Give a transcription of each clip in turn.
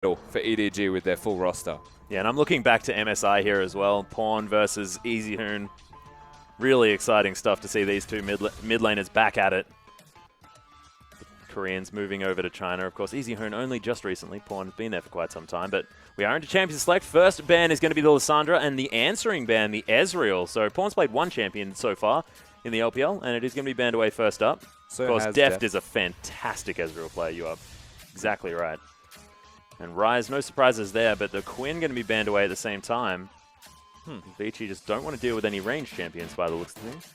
for EDG with their full roster. Yeah, and I'm looking back to MSI here as well. Pawn versus Easy Hoon. Really exciting stuff to see these two mid laners back at it. The Koreans moving over to China. Of course, Easy Hoon only just recently. Pawn's been there for quite some time, but we are into Champions Select. First ban is going to be the Lissandra, and the answering ban, the Ezreal. So Pawn's played one champion so far in the LPL, and it is going to be banned away first up. So of course, Deft is a fantastic Ezreal player. You are exactly right. And Rise, no surprises there, but the Quinn going to be banned away at the same time. VICI just don't want to deal with any ranged champions by the looks of things.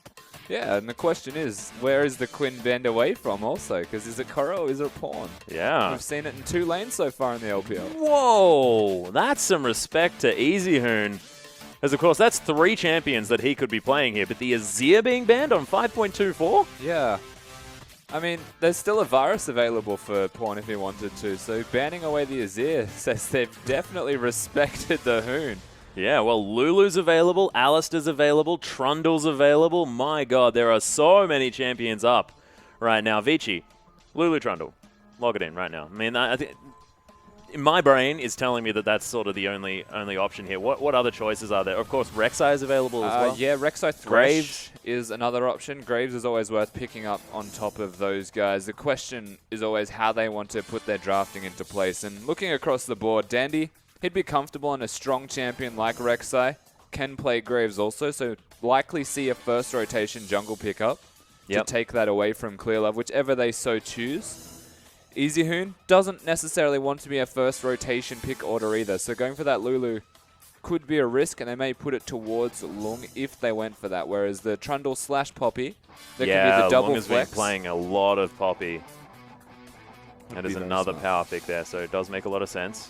Yeah, and the question is, where is the Quinn banned away from also? Because is it Koro or is it Pawn? Yeah. We've seen it in 2 lanes so far in the LPL. Whoa! That's some respect to Easy Hoon. As of course, that's 3 champions that he could be playing here, but the Azir being banned on 5.24? Yeah. I mean, there's still a virus available for Pawn if he wanted to, so banning away the Azir says they've definitely respected the Hoon. Yeah, well, Lulu's available, Alistair's available, Trundle's available. My god, there are so many champions up right now. VICI, Lulu Trundle, log it in right now. I mean, I think my brain is telling me that that's sort of the only option here. What other choices are there? Of course, Rek'Sai is available as well. Yeah, Rek'Sai Thresh Graves is another option. Graves is always worth picking up on top of those guys. The question is always how they want to put their drafting into place. And looking across the board, Dandy, he'd be comfortable on a strong champion like Rek'Sai. Can play Graves also, so likely see a first rotation jungle pickup to take that away from Clearlove, whichever they so choose. Easy Hoon doesn't necessarily want to be a first rotation pick order either, so going for that Lulu could be a risk, and they may put it towards Lung if they went for that, whereas the Trundle / Poppy, there could be the double Lung has flex. been playing a lot of Poppy. Would That be is very another smart. power pick there, so it does make a lot of sense.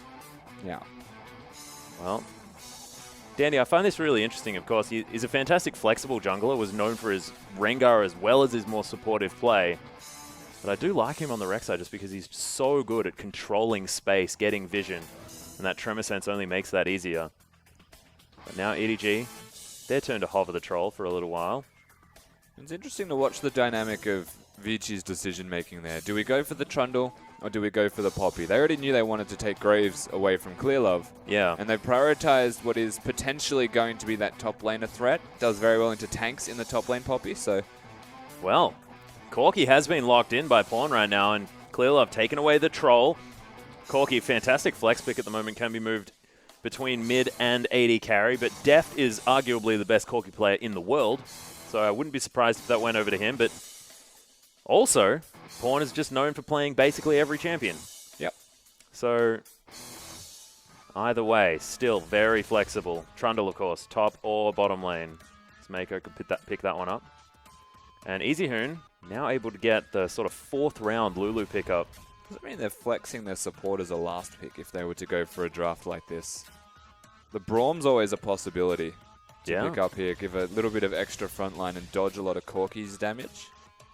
Yeah. Well, Dandy, I find this really interesting. Of course, he's a fantastic flexible jungler, was known for his Rengar as well as his more supportive play. But I do like him on the Rek'Sai just because he's so good at controlling space, getting vision, and that Tremor Sense only makes that easier. But now EDG, their turn to hover the troll for a little while. It's interesting to watch the dynamic of VICI's decision-making there. Do we go for the Trundle, or do we go for the Poppy? They already knew they wanted to take Graves away from Clearlove. Yeah. And they've prioritized what is potentially going to be that top laner threat. Does very well into tanks in the top lane Poppy, so... Well, Corki has been locked in by Pawn right now, and Clearlove taken away the troll. Corki, fantastic flex pick at the moment, can be moved between mid and AD carry, but Deft is arguably the best Corki player in the world, so I wouldn't be surprised if that went over to him, but also, Pawn is just known for playing basically every champion. Yep. So, either way, still very flexible. Trundle, of course, top or bottom lane. Mako could pick that one up. And Easy Hoon now able to get the sort of 4th round Lulu pickup. Does it mean they're flexing their support as a last pick if they were to go for a draft like this? The Braum's always a possibility to pick up here, give a little bit of extra frontline and dodge a lot of Corki's damage.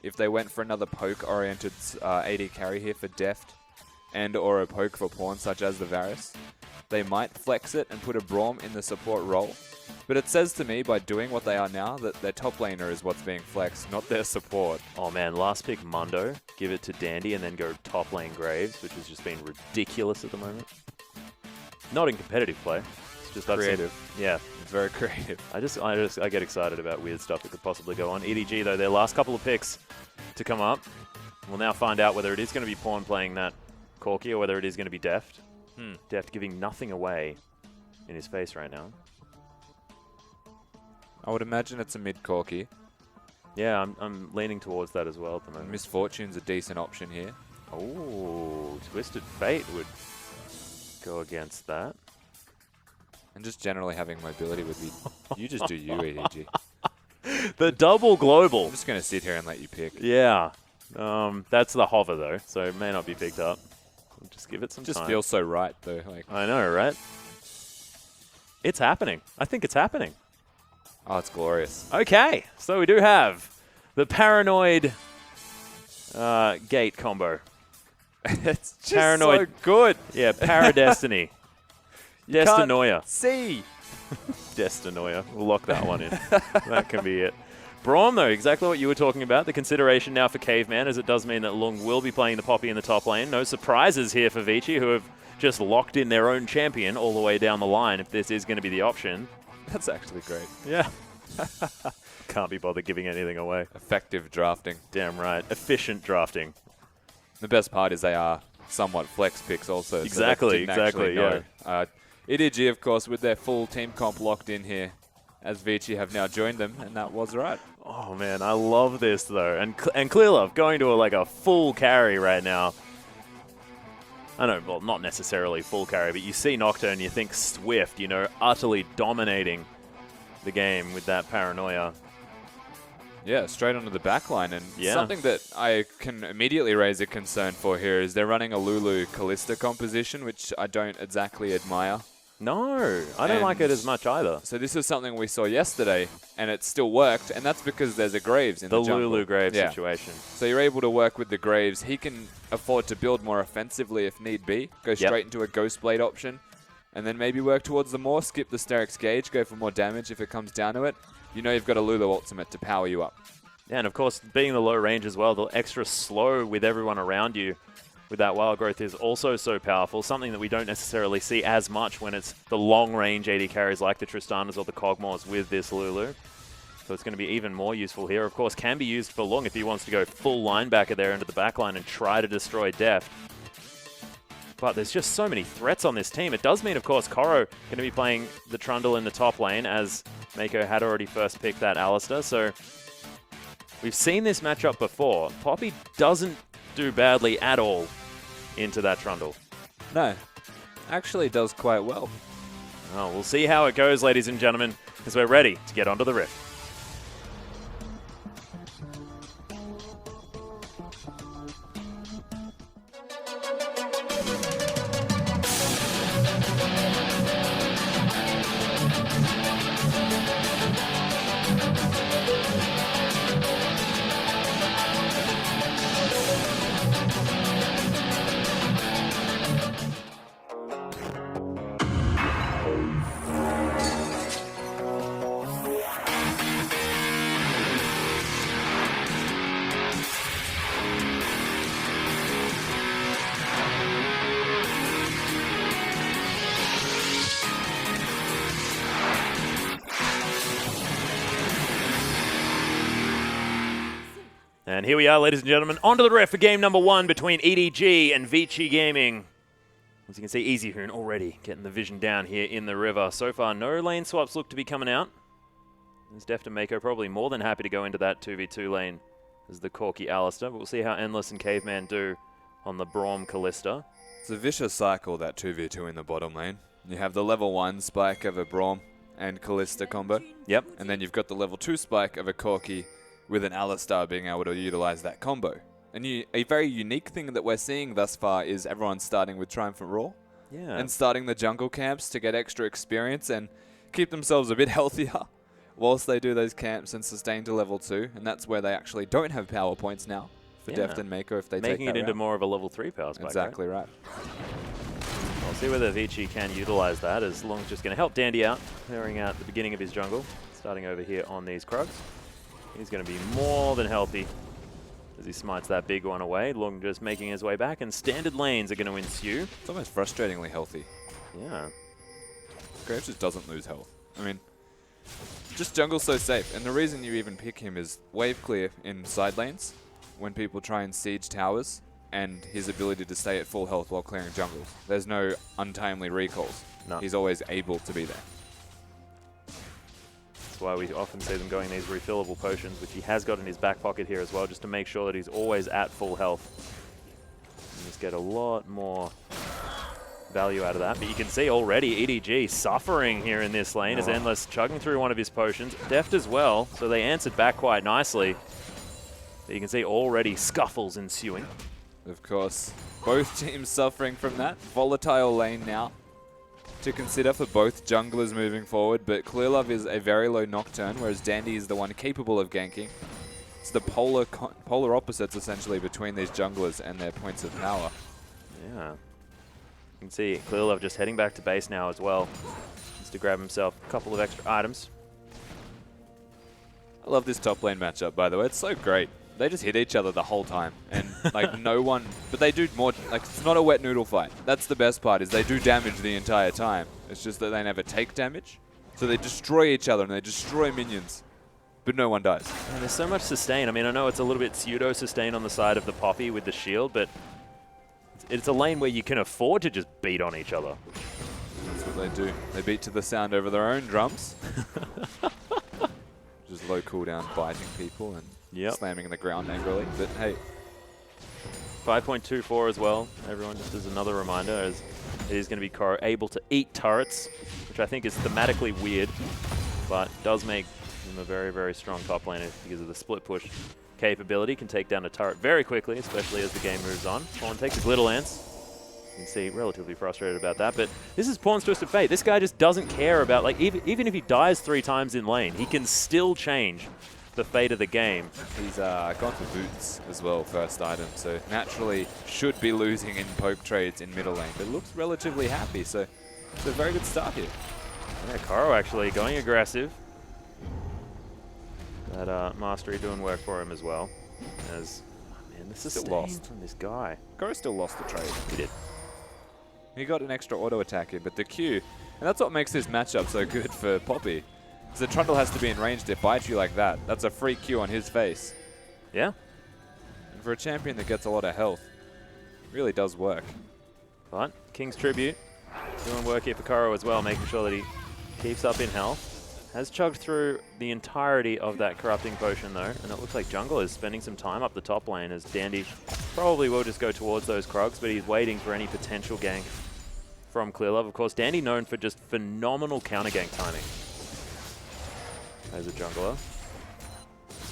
If they went for another poke-oriented AD carry here for Deft and or a poke for Pawn, such as the Varus, they might flex it and put a Braum in the support role. But it says to me, by doing what they are now, that their top laner is what's being flexed, not their support. Oh man, last pick Mundo, give it to Dandy and then go top lane Graves, which has just been ridiculous at the moment. Not in competitive play. It's just Creative. Yeah. It's very creative. I get excited about weird stuff that could possibly go on. EDG though, their last couple of picks to come up. We'll now find out whether it is going to be Pawn playing that Corki or whether it is going to be Deft. Deft giving nothing away in his face right now. I would imagine it's a mid-Corki. Yeah, I'm leaning towards that as well at the moment. Misfortune's a decent option here. Oh, Twisted Fate would go against that. And just generally having mobility would be... You just do you, EDG. The double global. I'm just going to sit here and let you pick. Yeah. That's the hover, though, so it may not be picked up. We'll just give it some time. Just feels so right, though. Like, I know, right? It's happening. I think it's happening. oh, it's glorious. Okay, so we do have the Paranoid Gate combo. It's just Paranoid. so good. Yeah, Paradestiny. Destinoia. See. Destinoia. We'll lock that one in. That can be it. Braum, though, exactly what you were talking about. The consideration now for Caveman, as it does mean that Lung will be playing the Poppy in the top lane. No surprises here for VICI, who have just locked in their own champion all the way down the line if this is going to be the option. That's actually great. Yeah. Can't be bothered giving anything away. Effective drafting. Damn right. Efficient drafting. The best part is they are somewhat flex picks also. Exactly, so exactly, yeah. EDG, of course, with their full team comp locked in here, as VICI have now joined them, and that was right. Oh, man, I love this, though. And Clearlove going to a full carry right now. I know, well, not necessarily full carry, but you see Nocturne, you think Swift, you know, utterly dominating the game with that paranoia. Yeah, straight onto the back line. And yeah. Something that I can immediately raise a concern for here is they're running a Lulu Callista composition, which I don't exactly admire. No, I don't like it as much either. So this is something we saw yesterday, and it still worked, and that's because there's a Graves in the jungle. Lulu Graves situation. So you're able to work with the Graves. He can afford to build more offensively if need be, go straight into a Ghost Blade option, and then maybe work towards the Maw, skip the Sterix Gauge, go for more damage if it comes down to it. You know you've got a Lulu ultimate to power you up. Yeah, and of course, being the low range as well, the extra slow with everyone around you with that wild growth is also so powerful, something that we don't necessarily see as much when it's the long-range AD carries like the Tristanas or the Kog'Maws with this Lulu. So it's going to be even more useful here. Of course, can be used for long if he wants to go full linebacker there into the backline and try to destroy Deft. But there's just so many threats on this team. It does mean, of course, Koro going to be playing the Trundle in the top lane, as Mako had already first picked that Alistar. So we've seen this matchup before. Poppy doesn't do badly at all into that Trundle. No, actually does quite well. Oh, we'll see how it goes, ladies and gentlemen, because we're ready to get onto the Rift. And here we are, ladies and gentlemen, onto the ref for game number 1 between EDG and VICI Gaming. As you can see, EasyHoon already getting the vision down here in the river. So far, no lane swaps look to be coming out. There's Deft and Mako probably more than happy to go into that 2v2 lane as the Corki Alistar, but we'll see how Endless and Caveman do on the Braum Callista. It's a vicious cycle, that 2v2 in the bottom lane. You have the level 1 spike of a Braum and Callista combo. Yep. And then you've got the level 2 spike of a Corki with an Alistar being able to utilize that combo. And a very unique thing that we're seeing thus far is everyone starting with Triumphant Roar. Yeah. And starting the jungle camps to get extra experience and keep themselves a bit healthier whilst they do those camps and sustain to level 2. And that's where they actually don't have power points now for Deft and Mako if they take that Making it into route. more of a level 3 power spike. Exactly right. We'll see whether VICI can utilize that, as long as just going to help Dandy out, clearing out the beginning of his jungle, starting over here on these Krugs. He's going to be more than healthy as he smites that big one away. Long just making his way back, and standard lanes are going to ensue. It's almost frustratingly healthy. Yeah. Graves just doesn't lose health. I mean, just jungle's so safe. And the reason you even pick him is wave clear in side lanes when people try and siege towers, and his ability to stay at full health while clearing jungles. There's no untimely recalls. No. He's always able to be there. Why we often see them going these refillable potions, which he has got in his back pocket here as well, just to make sure that he's always at full health. And just get a lot more value out of that. But you can see already EDG suffering here in this lane as Endless chugging through one of his potions. Deft as well, so they answered back quite nicely. But you can see already scuffles ensuing. Of course, both teams suffering from that. Volatile lane now to consider for both junglers moving forward, but Clearlove is a very low Nocturne, whereas Dandy is the one capable of ganking. It's the polar opposites, essentially, between these junglers and their points of power. Yeah. You can see Clearlove just heading back to base now as well, just to grab himself a couple of extra items. I love this top lane matchup, by the way. It's so great. they just hit each other the whole time. And like no one, but they do more, like it's not a wet noodle fight. That's the best part, is they do damage the entire time. It's just that they never take damage. So they destroy each other and they destroy minions, but no one dies. And there's so much sustain. I mean, I know it's a little bit pseudo-sustain on the side of the Poppy with the shield, but it's a lane where you can afford to just beat on each other. That's what they do. They beat to the sound over their own drums. Just low cooldown, biting people and slamming in the ground angrily. But hey. 5.24 as well, everyone, just as another reminder, as it is going to be able to eat turrets, which I think is thematically weird, but does make him a very, very strong top laner because of the split push capability. Can take down a turret very quickly, especially as the game moves on. Pawn takes a Glitter Lance. You can see relatively frustrated about that, but this is Pawn's Twisted Fate. This guy just doesn't care about, like, even if he dies 3 times in lane, he can still change the fate of the game. He's gone for boots as well, first item, so naturally should be losing in poke trades in middle lane, but looks relatively happy, so it's a very good start here. Yeah, Koro actually going aggressive. That Mastery doing work for him as well. As, oh man, this is still lost from this guy. Koro still lost the trade. He did. He got an extra auto attack in, but the Q, and that's what makes this matchup so good for Poppy. So Trundle has to be in range to bite you like that. That's a free Q on his face. Yeah. And for a champion that gets a lot of health, really does work. But King's Tribute doing work here for Koro as well, making sure that he keeps up in health. Has chugged through the entirety of that Corrupting Potion though, and it looks like Jungle is spending some time up the top lane as Dandy probably will just go towards those Krogs, but he's waiting for any potential gank from Clearlove. Of course, Dandy known for just phenomenal counter gank timing. As a jungler.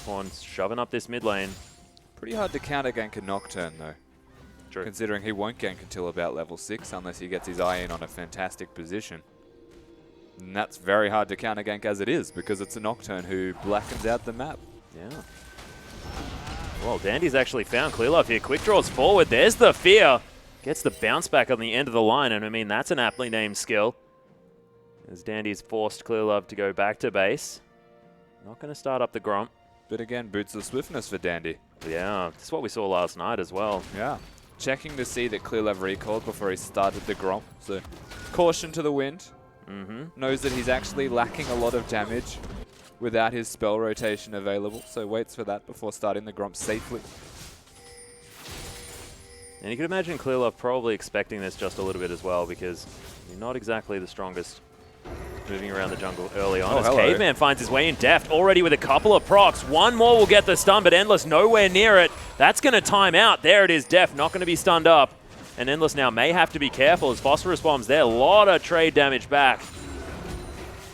Pawn's shoving up this mid lane. Pretty hard to counter gank a Nocturne though. True. Considering he won't gank until about level 6 unless he gets his eye in on a fantastic position. And that's very hard to counter gank as it is because it's a Nocturne who blackens out the map. Yeah. Well, Dandy's actually found Clearlove here. Quick draws forward. There's the fear. Gets the bounce back on the end of the line, and I mean, that's an aptly named skill. As Dandy's forced Clearlove to go back to base. Not going to start up the Gromp. But again, boots of swiftness for Dandy. Yeah, that's what we saw last night as well. Yeah. Checking to see that Clearlove recalled before he started the Gromp. So, caution to the wind. Knows that he's actually lacking a lot of damage without his spell rotation available. So, waits for that before starting the Gromp safely. And you can imagine Clearlove probably expecting this just a little bit as well because you're not exactly the strongest moving around the jungle early on. As Caveman finds his way in deft, already with a couple of procs. One more will get the stun, but Endless nowhere near it. That's going to time out. There it is, deft, not going to be stunned up. And Endless now may have to be careful as Phosphorus Bomb's there. A lot of trade damage back.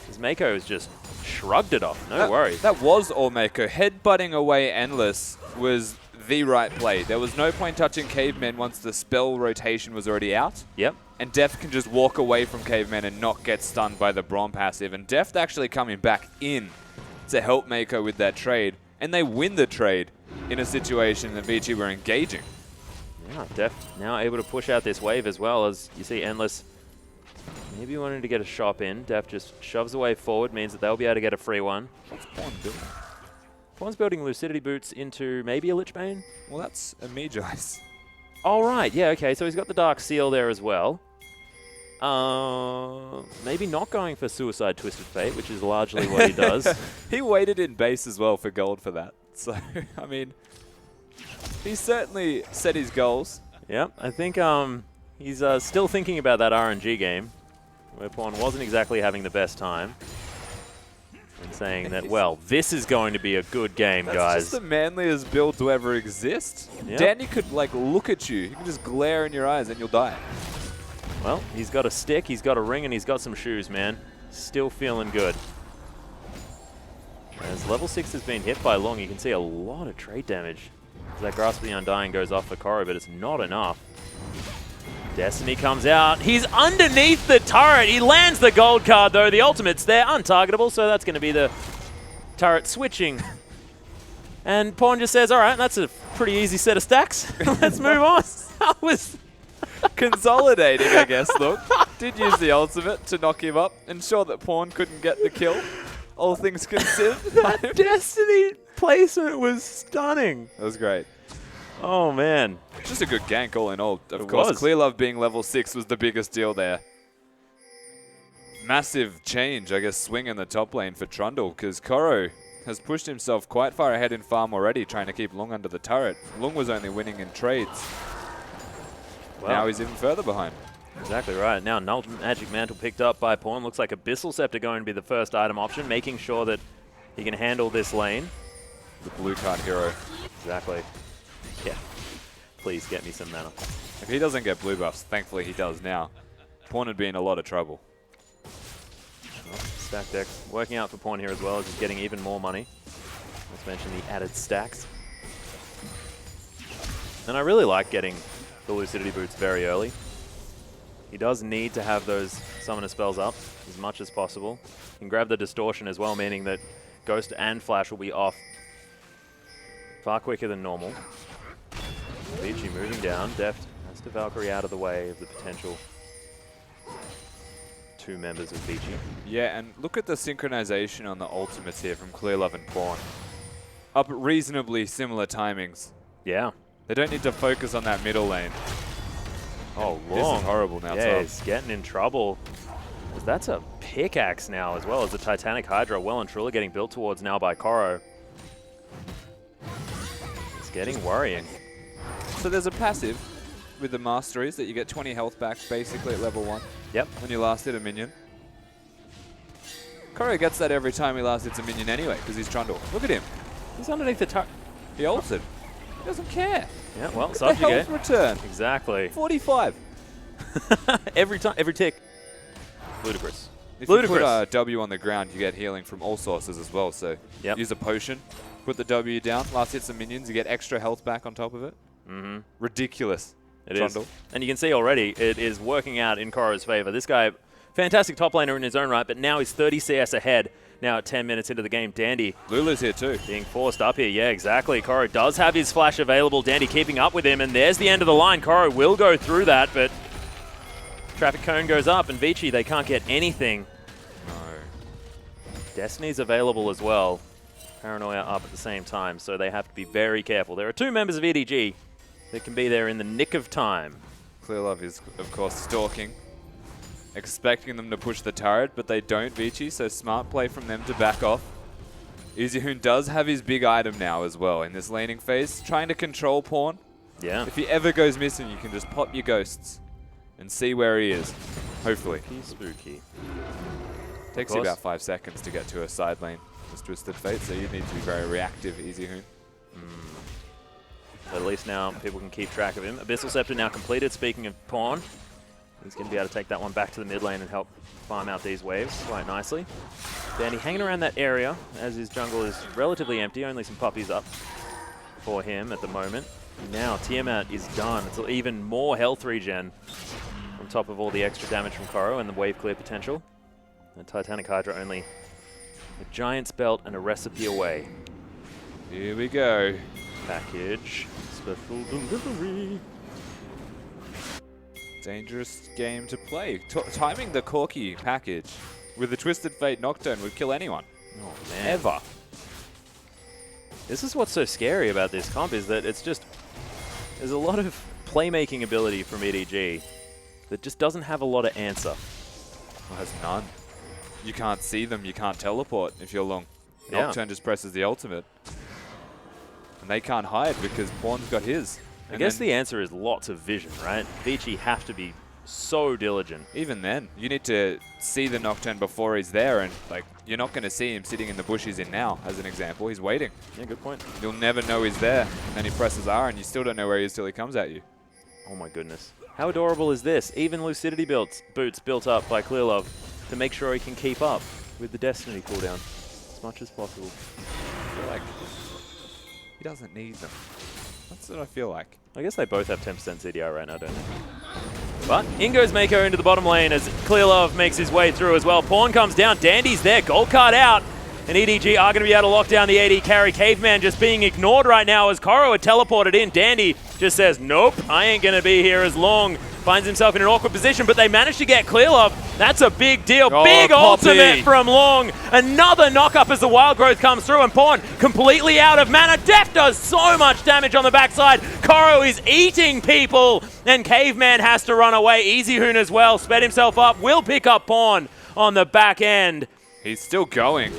As Mako has just shrugged it off, no worries. That was all Mako. Headbutting away Endless was the right play. There was no point touching Caveman once the spell rotation was already out. Yep. And Deft can just walk away from Caveman and not get stunned by the Braum passive. And Deft actually coming back in to help Mako with that trade. And they win the trade in a situation that VICI were engaging. Yeah, Deft now able to push out this wave as well, as you see Endless maybe wanting to get a shop in. Deft just shoves the wave forward, means that they'll be able to get a free one. What's Pawn doing? Pawn's building Lucidity Boots into maybe a Lich Bane? Well, that's a Mage Ice. Oh, right. Yeah, okay. So he's got the Dark Seal there as well. Maybe not going for Suicide Twisted Fate, which is largely what he does. He waited in base as well for gold for that. So, I mean, he certainly set his goals. Yep. I think he's still thinking about that RNG game, where Pawn wasn't exactly having the best time. And saying that, well, this is going to be a good game, guys. That's just the manliest build to ever exist. Yep. Dandy could, like, look at you. He can just glare in your eyes and you'll die. Well, he's got a stick, he's got a ring, and he's got some shoes, man. Still feeling good. As level 6 has been hit by Long, you can see a lot of trade damage. As that Grasp of the Undying goes off for Koro, but it's not enough. Destiny comes out. He's underneath the turret. He lands the gold card, though. The ultimate's there, untargetable, so that's going to be the turret switching. And Pawn just says, all right, that's a pretty easy set of stacks. Let's move on. That was consolidating, I guess, look. Did use the ultimate to knock him up, ensure that Pawn couldn't get the kill. all things considered. That Destiny placement was stunning. That was great. Oh, man. Just a good gank all in all. Of It course, was. Clear Love being level 6 was the biggest deal there. Massive change, I guess, swing in the top lane for Trundle, because Koro has pushed himself quite far ahead in farm already, trying to keep Lung under the turret. Lung was only winning in trades. Well, now he's even further behind. Exactly right. Now, Magic Mantle picked up by Pawn. Looks like Abyssal Scepter going to be the first item option, making sure that he can handle this lane. The blue card hero. Exactly. Yeah. Please get me some mana. If he doesn't get blue buffs, thankfully he does now, Pawn would be in a lot of trouble. Well, stack deck working out for Pawn here as well, as he's getting even more money. Let's mention the added stacks. And I really like getting the Lucidity Boots very early. He does need to have those summoner spells up as much as possible. You can grab the Distortion as well, meaning that Ghost and Flash will be off far quicker than normal. VICI moving down. Deft has to Valkyrie out of the way of the potential two members of VICI. Yeah, and look at the synchronization on the ultimates here from Clear Love and Pawn. Up at reasonably similar timings. Yeah. They don't need to focus on that middle lane. Oh, This long. is horrible now, Yeah, Tom. he's getting in trouble. That's a pickaxe now, as well as the Titanic Hydra, well and truly getting built towards now by Koro. It's getting worrying. So there's a passive with the Masteries that you get 20 health back basically at level 1. Yep. When you last hit a minion. Koro gets that every time he last hits a minion anyway, because he's Trundle. Look at him. He's underneath the turret. He ulted. He doesn't care. Yeah, well, Look at the health subjugate. return. Exactly. 45. Every time, every tick. Ludicrous. If you Ludicrous. put a W on the ground, you get healing from all sources as well. So Yep. use a potion, put the W down, last hit some minions, you get extra health back on top of it. Mm-hmm. Ridiculous. It is. Trundle. And you can see already it is working out in Koro's favor. This guy, fantastic top laner in his own right, but now he's 30 CS ahead. Now at 10 minutes into the game, Dandy Lulu's here too. being forced up here. Yeah, exactly. Koro does have his flash available. Dandy keeping up with him, and there's the end of the line. Koro will go through that, but traffic cone goes up, and VICI, they can't get anything. No. Destiny's available as well. Paranoia up at the same time, so they have to be very careful. There are two members of EDG that can be there in the nick of time. Clear Love is, of course, stalking. Expecting them to push the turret, but they don't, VICI, so smart play from them to back off. EasyHoon does have his big item now as well in this laning phase, trying to control Pawn. Yeah. If he ever goes missing, you can just pop your ghosts and see where he is, hopefully. Spooky. Takes you about 5 seconds to get to a side lane, this Twisted Fate, so you need to be very reactive, EasyHoon. But at least now people can keep track of him. Abyssal Scepter now completed, speaking of Pawn. He's going to be able to take that one back to the mid lane and help farm out these waves quite nicely. Dandy hanging around that area as his jungle is relatively empty, only some puppies up for him at the moment. Now Tiamat is done. It's even more health regen on top of all the extra damage from Koro and the wave clear potential. And Titanic Hydra only a Giant's Belt and a recipe away. Here we go. Package. Special delivery. Dangerous game to play. Timing the Corki package with the Twisted Fate Nocturne would kill anyone. Oh, man. Ever. This is what's so scary about this comp, is that it's just... There's a lot of playmaking ability from EDG that just doesn't have a lot of answer. Well, has none. You can't see them, you can't teleport if you're long. Yeah. Nocturne just presses the ultimate. And they can't hide because Pawn's got his. I guess the answer is lots of vision, right? VICI have to be so diligent. Even then, you need to see the Nocturne before he's there, and like you're not going to see him sitting in the bush he's in now, as an example. He's waiting. Yeah, good point. You'll never know he's there. And then he presses R, and you still don't know where he is till he comes at you. Oh my goodness. How adorable is this? Even Lucidity boots built up by Clearlove to make sure he can keep up with the Destiny cooldown as much as possible. I feel like he doesn't need them. That's what I feel like. I guess they both have 10% CDR right now, don't they? But in goes Mako into the bottom lane as Clearlove makes his way through as well. Pawn comes down, Dandy's there, gold card out. And EDG are going to be able to lock down the AD carry. Caveman just being ignored right now as Koro had teleported in. Dandy just says, nope, I ain't going to be here as long. Finds himself in an awkward position, but they managed to get Clearlove That's a big deal. Oh, Big Poppy. ultimate from Long. Another knock-up as the Wild Growth comes through, and Pawn completely out of mana. Def does so much damage on the backside. Koro is eating people, and Caveman has to run away. Easy Hoon as well, sped himself up, will pick up Pawn on the back end. He's still going.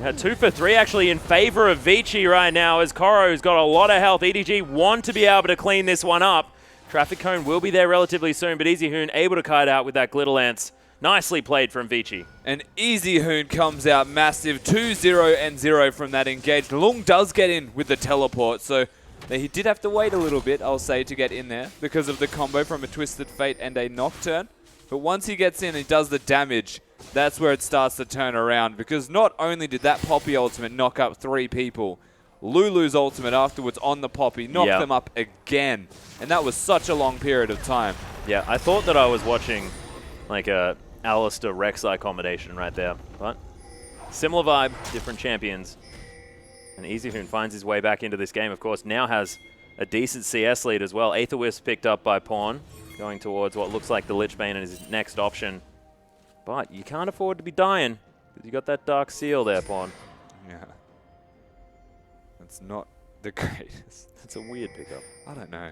Yeah, 2 for 3 actually in favor of VICI right now, as Koro's got a lot of health. EDG want to be able to clean this one up. Traffic Cone will be there relatively soon, but Easy Hoon able to kite out with that Glitter Lance. Nicely played from VICI. And Easy Hoon comes out massive, 2-0 and 0 from that engaged. Lung does get in with the teleport, so he did have to wait a little bit, I'll say, to get in there because of the combo from a Twisted Fate and a Nocturne. But once he gets in and he does the damage, that's where it starts to turn around, because not only did that Poppy ultimate knock up 3 people, Lulu's ultimate afterwards on the Poppy knocked them up again. And that was such a long period of time. Yeah, I thought that I was watching like a Alistair Rek'Sai combination right there, but similar vibe, different champions. And Easy Hoon finds his way back into this game, of course, now has a decent CS lead as well. Aether Wisp picked up by Pawn, going towards what looks like the Lich Bane and his next option. But you can't afford to be dying, because you got that Dark Seal there, Pawn. Yeah. That's not the greatest. It's a weird pickup. I don't know.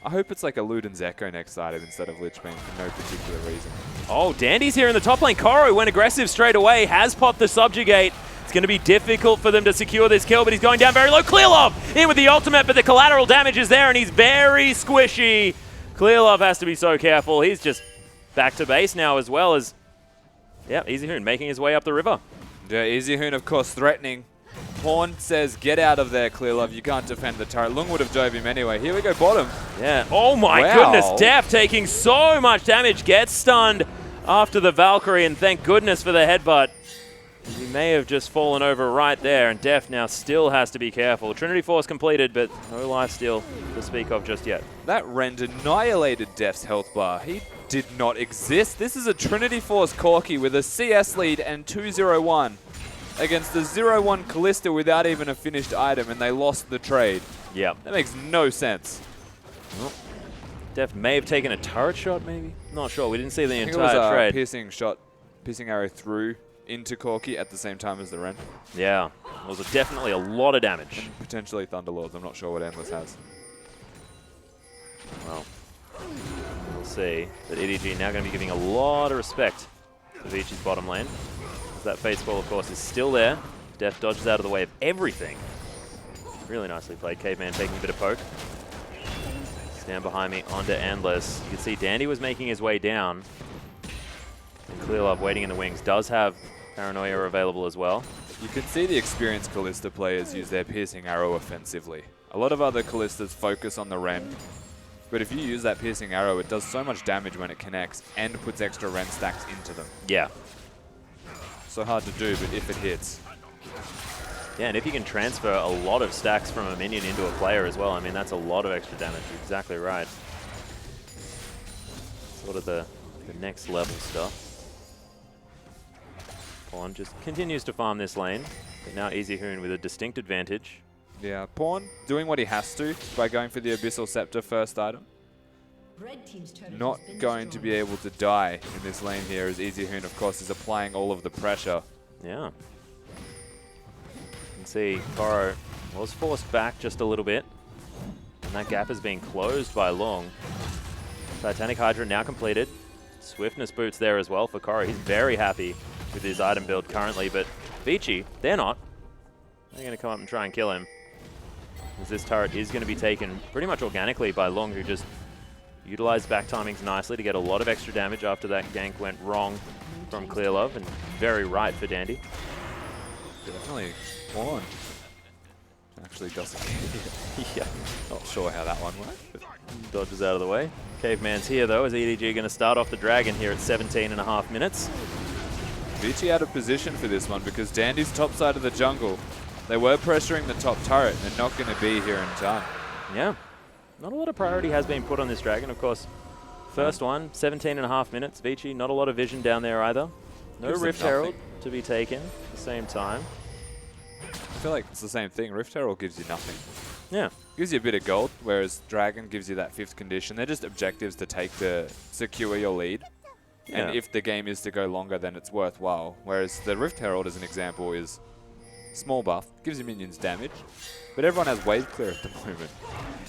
I hope it's like a Luden's Echo next item instead of Lich Bane for no particular reason. Oh, Dandy's here in the top lane. Koro went aggressive straight away, has popped the Subjugate. It's going to be difficult for them to secure this kill, but he's going down very low. Clearlove in with the ultimate, but the collateral damage is there, and he's very squishy. Clearlove has to be so careful. He's just back to base now, as well as, yeah, Easy Hoon making his way up the river. Yeah, Easy Hoon, of course, threatening. Pawn says, get out of there, Clearlove. You can't defend the turret. Lung would have dove him anyway. Here we go, bottom. Yeah. Oh my goodness. Def taking so much damage. Gets stunned after the Valkyrie, and thank goodness for the headbutt. He may have just fallen over right there, and Def now still has to be careful. Trinity Force completed, but no lifesteal to speak of just yet. That Rend annihilated Def's health bar. He did not exist. This is a Trinity Force Corki with a CS lead and 2-0-1 against the 0-1 Callista without even a finished item, and they lost the trade. Yeah. That makes no sense. Well, Def may have taken a turret shot, maybe? Not sure. We didn't see the I think entire it was trade. Piercing shot, piercing arrow through into Corki at the same time as the Rend. Yeah. It was definitely a lot of damage. And potentially Thunderlords. I'm not sure what Endless has. Well, we'll see. But EDG now going to be giving a lot of respect to VICI's bottom lane. As that Fate Scroll, of course, is still there. Def dodges out of the way of everything. Really nicely played. Caveman taking a bit of poke. Stand behind me onto Endless. You can see Dandy was making his way down. And Clearlove waiting in the wings. Does have Paranoia available as well. You can see the experienced Callista players use their piercing arrow offensively. A lot of other Callistas focus on the Rend, but if you use that piercing arrow, it does so much damage when it connects and puts extra Rend stacks into them. Yeah. So hard to do, but if it hits. Yeah, and if you can transfer a lot of stacks from a minion into a player as well, I mean, that's a lot of extra damage. You're exactly right. Sort of the next level stuff. Pawn just continues to farm this lane, but now Easy Hoon with a distinct advantage. Yeah, Pawn doing what he has to by going for the Abyssal Scepter first item. Not going to be able to die in this lane here, as Easy Hoon, of course, is applying all of the pressure. Yeah. You can see Koro was forced back just a little bit, and that gap has been closed by Long. Titanic Hydra now completed. Swiftness boots there as well for Koro. He's very happy with his item build currently, but VICI, they're not. They're going to come up and try and kill him, as this turret is going to be taken pretty much organically by Long, who just utilized back timings nicely to get a lot of extra damage after that gank went wrong from Clearlove, and very right for Dandy. Definitely Pawn actually doesn't care. Yeah. Not sure how that one worked, but Dodges out of the way. Caveman's here though, as EDG going to start off the Dragon here at 17.5 minutes. VICI out of position for this one because Dandy's top side of the jungle. They were pressuring the top turret, and they're not going to be here in time. Yeah. Not a lot of priority has been put on this Dragon, of course. First one, 17.5 minutes. VICI, not a lot of vision down there either. No Rift Herald to be taken at the same time. I feel like it's the same thing. Rift Herald gives you nothing. Yeah. Gives you a bit of gold, whereas Dragon gives you that 5th condition. They're just objectives to take to secure your lead. And if the game is to go longer, then it's worthwhile. Whereas the Rift Herald, as an example, is small buff, gives your minions damage, but everyone has wave clear at the moment.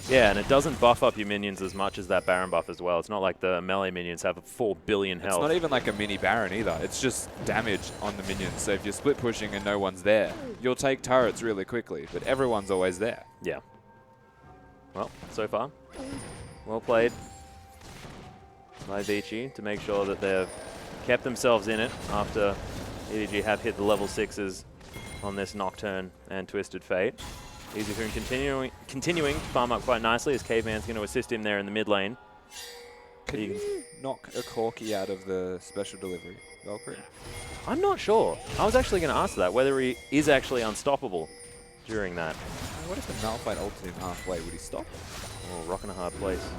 Yeah, and it doesn't buff up your minions as much as that Baron buff as well. It's not like the melee minions have 4 billion health. It's not even like a mini Baron either. It's just damage on the minions. So if you're split pushing and no one's there, you'll take turrets really quickly, but everyone's always there. Yeah. Well, so far, well played by VICI to make sure that they've kept themselves in it after EDG have hit the level 6s on this Nocturne and Twisted Fate. EasyHoon continuing to farm up quite nicely as Caveman's going to assist him there in the mid lane. Can you knock a Corki out of the special delivery, Valkyrie? I'm not sure. I was actually going to ask that, whether he is actually unstoppable during that. What if the Malphite ulted him halfway? Would he stop? Oh, rock in a hard place.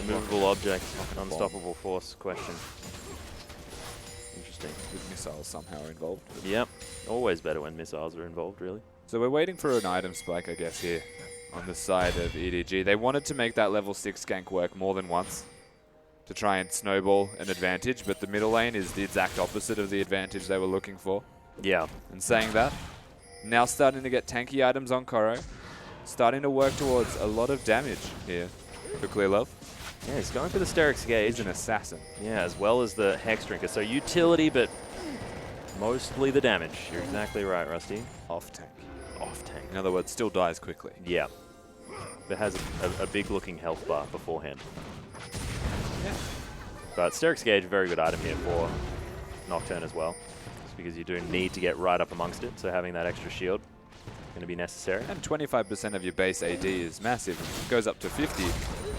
Immovable object, unstoppable force question. Interesting. With missiles somehow involved. Yep. Always better when missiles are involved, really. So we're waiting for an item spike, I guess, here on the side of EDG. They wanted to make that level 6 gank work more than once to try and snowball an advantage, but the middle lane is the exact opposite of the advantage they were looking for. Yeah. And saying that, now starting to get tanky items on Koro, starting to work towards a lot of damage here for Clearlove. Yeah, he's going for the Sterix Gauge. He's an assassin. Yeah, as well as the Hex Drinker. So utility, but mostly the damage. You're exactly right, Rusty. Off tank. Off tank. In other words, still dies quickly. Yeah. But has a big looking health bar beforehand. Yeah. But Sterix Gauge, very good item here for Nocturne as well. Just because you do need to get right up amongst it, so having that extra shield is going to be necessary. And 25% of your base AD is massive. It goes up to 50.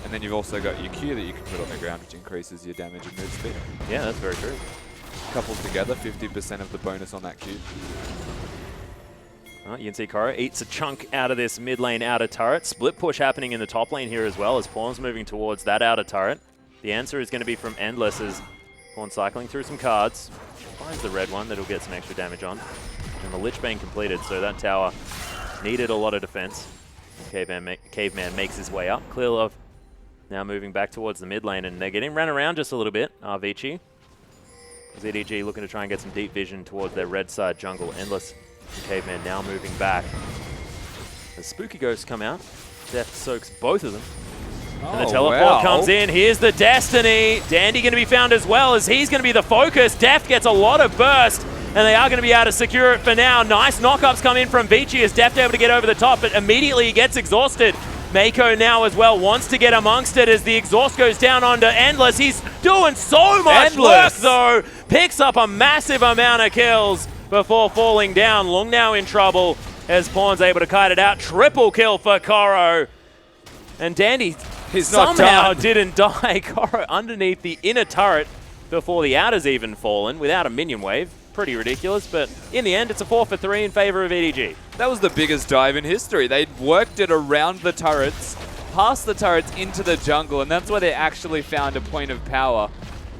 And then you've also got your Q that you can put on the ground, which increases your damage and move speed. Yeah, that's very true. Coupled together, 50% of the bonus on that Q. You can see Koro eats a chunk out of this mid lane outer turret. Split push happening in the top lane here as well as Pawn's moving towards that outer turret. The answer is going to be from Endless as Pawn cycling through some cards. Finds the red one that he'll get some extra damage on. And the Lich Bane completed, so that tower needed a lot of defense. Caveman makes his way up. Clearlove now moving back towards the mid lane, and they're getting ran around just a little bit, VICI. EDG looking to try and get some deep vision towards their red side jungle. Endless and Caveman now moving back. The Spooky Ghosts come out. Death soaks both of them. And the teleport comes in. Here's the Destiny. Dandy going to be found as well as he's going to be the focus. Death gets a lot of burst, and they are going to be able to secure it for now. Nice knockups come in from VICI as Death able to get over the top, but immediately he gets exhausted. Mako now as well wants to get amongst it as the exhaust goes down onto Endless. He's doing so much work though. Picks up a massive amount of kills before falling down. Lung now in trouble as Pawn's able to kite it out. Triple kill for Koro. And Dandy somehow didn't die. Koro underneath the inner turret before the outer's even fallen without a minion wave. Pretty ridiculous, but in the end, it's a 4 for 3 in favor of EDG. That was the biggest dive in history. They worked it around the turrets, past the turrets into the jungle, and that's where they actually found a point of power.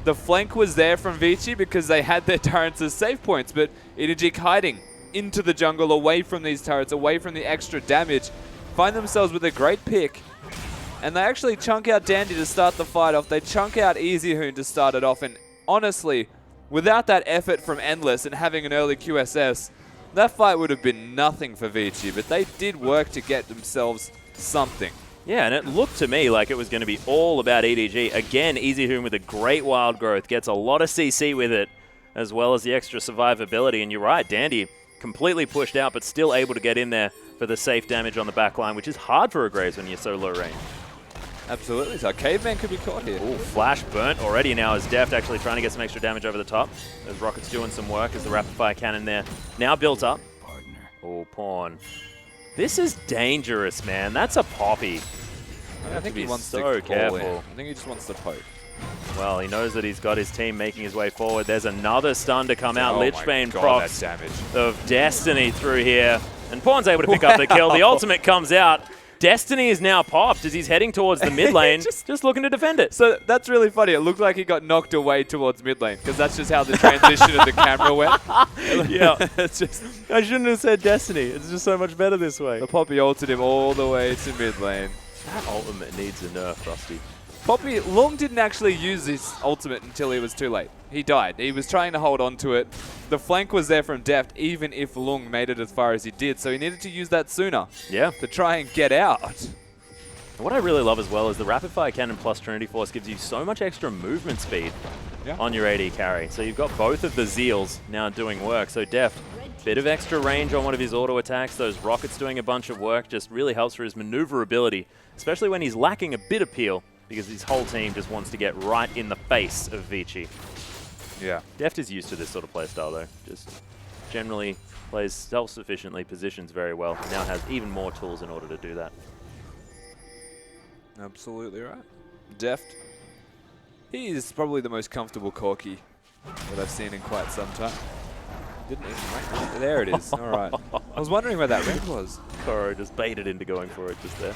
The flank was there from VICI because they had their turrets as safe points, but EDG hiding into the jungle, away from these turrets, away from the extra damage, find themselves with a great pick. And they actually chunk out Dandy to start the fight off. They chunk out EasyHoon to start it off, and honestly, without that effort from Endless and having an early QSS, that fight would have been nothing for VICI, but they did work to get themselves something. Yeah, and it looked to me like it was going to be all about EDG. Again, EasyHoon with a great wild growth, gets a lot of CC with it, as well as the extra survivability. And you're right, Dandy completely pushed out, but still able to get in there for the safe damage on the back line, which is hard for a Graves when you're so low range. Absolutely. So Caveman could be caught here. Ooh, flash burnt already now as Deft actually trying to get some extra damage over the top. As Rocket's doing some work as the rapid fire cannon there now built up. Oh, Pawn. This is dangerous, man. That's a poppy. I think he wants so to careful. I think he just wants to poke. Well, he knows that he's got his team making his way forward. There's another stun to come out. Lich Bane procs damage of Destiny through here. And Pawn's able to pick up the kill. The ultimate comes out. Destiny is now popped as he's heading towards the mid lane, just looking to defend it. So that's really funny. It looked like he got knocked away towards mid lane because that's just how the transition of the camera went. Yeah, it's just. I shouldn't have said Destiny. It's just so much better this way. The Poppy ulted him all the way to mid lane. That ultimate needs a nerf, Rusty. Poppy, Lung didn't actually use his ultimate until he was too late. He died. He was trying to hold on to it. The flank was there from Deft, even if Lung made it as far as he did, so he needed to use that sooner. Yeah. To try and get out. What I really love as well is the Rapid Fire Cannon plus Trinity Force gives you so much extra movement speed on your AD carry. So you've got both of the Zeals now doing work. So Deft, bit of extra range on one of his auto attacks. Those rockets doing a bunch of work just really helps for his maneuverability, especially when he's lacking a bit of peel, because his whole team just wants to get right in the face of VICI. Yeah. Deft is used to this sort of playstyle though. Just generally plays self-sufficiently, positions very well. Now has even more tools in order to do that. Absolutely right. Deft. He is probably the most comfortable Corki that I've seen in quite some time. Didn't even rank. There it is. All right. I was wondering where that rank was. Koro just baited into going for it just there.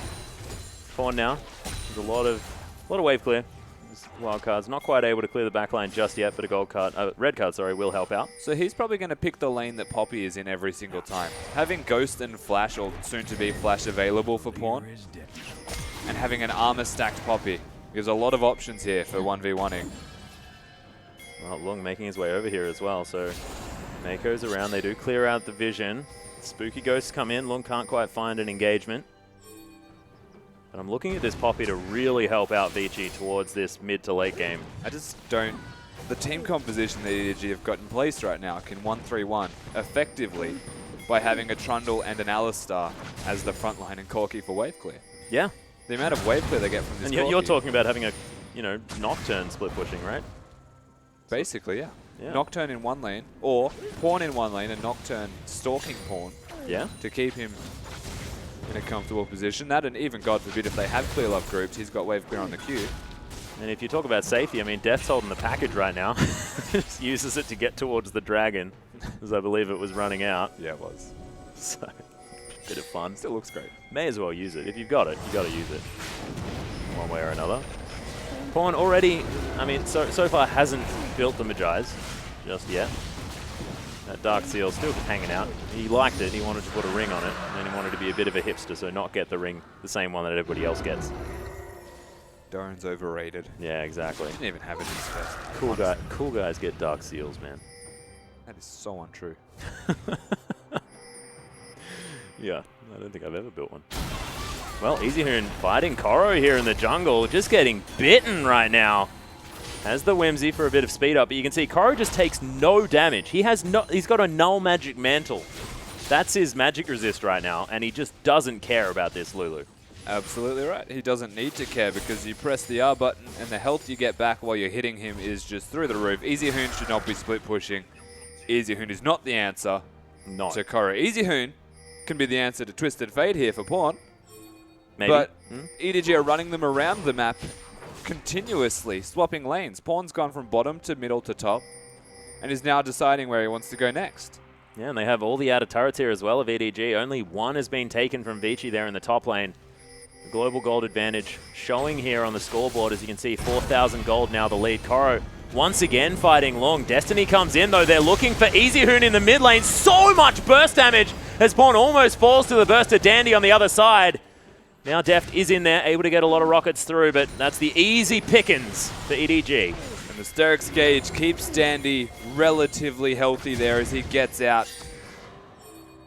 Pawn now. There's a lot of wave clear. Wild cards, not quite able to clear the backline just yet, but a gold card, red card, sorry, will help out. So he's probably going to pick the lane that Poppy is in every single time. Having Ghost and Flash, or soon to be Flash, available for Pawn, and having an armor stacked Poppy. There's a lot of options here for 1v1ing. Well, Lung making his way over here as well, so Mako's around. They do clear out the vision. Spooky Ghosts come in. Lung can't quite find an engagement. But I'm looking at this Poppy to really help out VICI towards this mid to late game. I just don't... The team composition that EDG have got in place right now can 1-3-1 effectively by having a Trundle and an Alistar as the front line and Corki for wave clear. Yeah. The amount of wave clear they get from this And you're talking about having a, Nocturne split pushing, right? Basically, yeah. Nocturne in one lane, or Pawn in one lane and Nocturne stalking Pawn. Yeah. To keep him in a comfortable position. That, and even, God forbid, if they have clear love groups, he's got wave clear on the queue. And if you talk about safety, I mean, Death's holding the package right now. Just uses it to get towards the dragon, as I believe it was running out. Yeah, it was. So, bit of fun. Still looks great. May as well use it. If you've got it, you got to use it. One way or another. Pawn already, I mean, so far hasn't built the Magi's just yet. That Dark Seal still just hanging out. He liked it. He wanted to put a ring on it, and he wanted to be a bit of a hipster, so not get the ring, the same one that everybody else gets. Doran's overrated. Yeah, exactly. Didn't even have it in his first. Cool guys get Dark Seals, man. That is so untrue. Yeah, I don't think I've ever built one. Well, Easy Hoon fighting Koro here in the jungle, just getting bitten right now. Has the Whimsy for a bit of speed up, but you can see Koro just takes no damage. He's got a null magic mantle. That's his magic resist right now, and he just doesn't care about this Lulu. Absolutely right. He doesn't need to care because you press the R button and the health you get back while you're hitting him is just through the roof. Easy Hoon should not be split pushing. Easy Hoon is not the answer to Koro. Easy Hoon can be the answer to Twisted Fate here for Pawn. Maybe. But EDG are running them around the map continuously, swapping lanes. Pawn's gone from bottom to middle to top and is now deciding where he wants to go next. Yeah, and they have all the outer turrets here as well of EDG. Only one has been taken from VICI there in the top lane. The global gold advantage showing here on the scoreboard. As you can see, 4,000 gold now the lead. Koro once again fighting long. Destiny comes in, though. They're looking for Easy Hoon in the mid lane. So much burst damage as Pawn almost falls to the burst of Dandy on the other side. Now Deft is in there, able to get a lot of rockets through, but that's the easy pickings for EDG. And the Sterix Gauge keeps Dandy relatively healthy there as he gets out.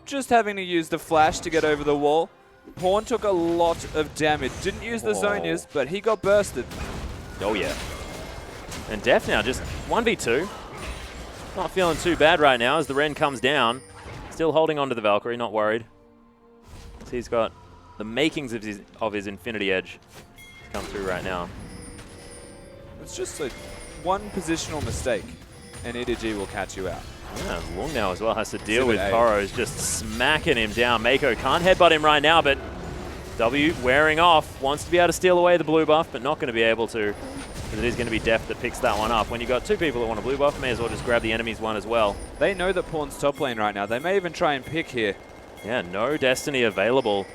Just having to use the flash to get over the wall. Pawn took a lot of damage. Didn't use the Zonias, but he got bursted. Oh, yeah. And Deft now just 1v2. Not feeling too bad right now as the Ren comes down. Still holding on to the Valkyrie, not worried. So he's got the makings of his Infinity Edge come through right now. It's just one positional mistake, and EDG will catch you out. Yeah, Lung now as well has to deal with Koro's just smacking him down. Mako can't headbutt him right now, but W wearing off. Wants to be able to steal away the blue buff, but not going to be able to, because it is going to be Deft that picks that one up. When you've got two people that want a blue buff, may as well just grab the enemy's one as well. They know that Pawn's top lane right now. They may even try and pick here. Yeah, no Destiny available.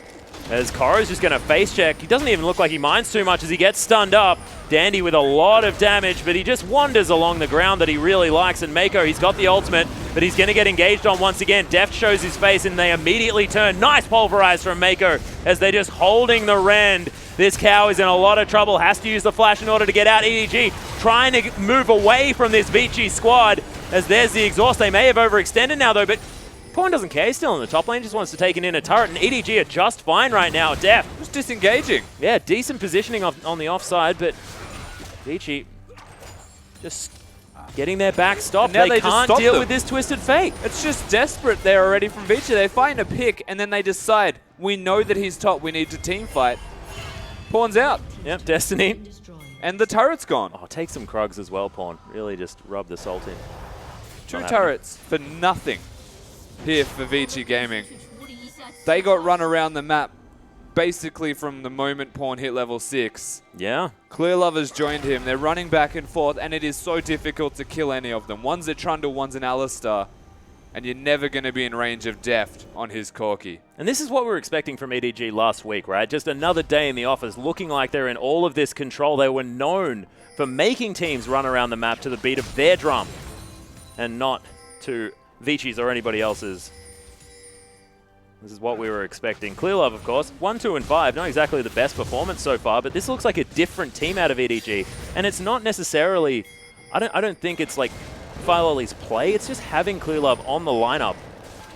As Koro's just going to face check. He doesn't even look like he minds too much as he gets stunned up. Dandy with a lot of damage, but he just wanders along the ground that he really likes. And Mako, he's got the ultimate, but he's going to get engaged on once again. Deft shows his face and they immediately turn. Nice pulverize from Mako as they're just holding the Rend. This cow is in a lot of trouble, has to use the flash in order to get out. EDG trying to move away from this VICI squad, as there's the exhaust. They may have overextended now though, but Pawn doesn't care. He's still in the top lane, just wants to take an inner turret, and EDG are just fine right now. Def just disengaging. Yeah, decent positioning on the offside, but VICI just getting their back stopped. They can't deal with this twisted fate. It's just desperate there already from VICI. They find a pick, and then they decide, we know that he's top, we need to team fight. Pawn's out. Yep, Destiny. And the turret's gone. Oh, take some Krugs as well, Pawn. Really just rub the salt in. 2 turrets for nothing here for VICI Gaming. They got run around the map basically from the moment Pawn hit level 6. Yeah. Clear Lovers joined him. They're running back and forth, and it is so difficult to kill any of them. One's a Trundle, one's an Alistar, and you're never going to be in range of Deft on his Corki. And this is what we were expecting from EDG last week, right? Just another day in the office, looking like they're in all of this control. They were known for making teams run around the map to the beat of their drum, and not to VICI's or anybody else's. This is what we were expecting. Clear Love, of course, 1, 2, and 5. Not exactly the best performance so far, but this looks like a different team out of EDG. And it's not necessarily, I don't think it's like Filoli's play. It's just having Clear Love on the lineup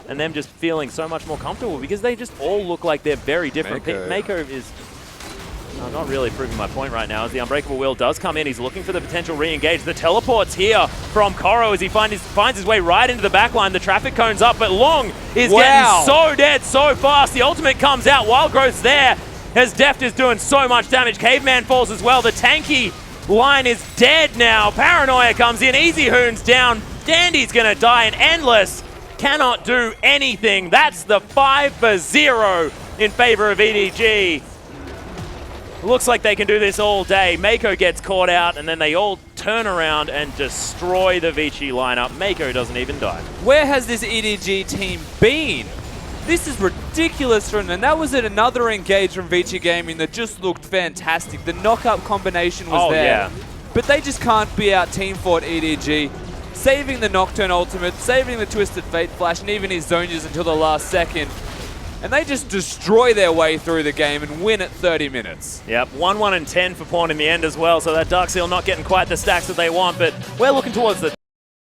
and them just feeling so much more comfortable, because they just all look like they're very different. Mako is not really proving my point right now, as the Unbreakable Wheel does come in. He's looking for the potential re-engage. The teleport's here from Koro as he finds his way right into the backline. The traffic cone's up, but Long is getting so dead so fast. The ultimate comes out. Wild Growth's there as Deft is doing so much damage. Caveman falls as well. The tanky line is dead now. Paranoia comes in. Easy Hoon's down. Dandy's going to die, and Endless cannot do anything. That's the 5-0 in favor of EDG. Looks like they can do this all day. Mako gets caught out, and then they all turn around and destroy the VICI lineup. Mako doesn't even die. Where has this EDG team been? This is ridiculous from them. And that was another engage from VICI Gaming that just looked fantastic. The knockup combination was there. Yeah. But they just can't be out team fought EDG. Saving the Nocturne ultimate, saving the Twisted Fate flash, and even his Zonias until the last second. And they just destroy their way through the game and win at 30 minutes. Yep, 1, 1, and 10 for Pawn in the end as well, so that Dark Seal not getting quite the stacks that they want, but we're looking towards the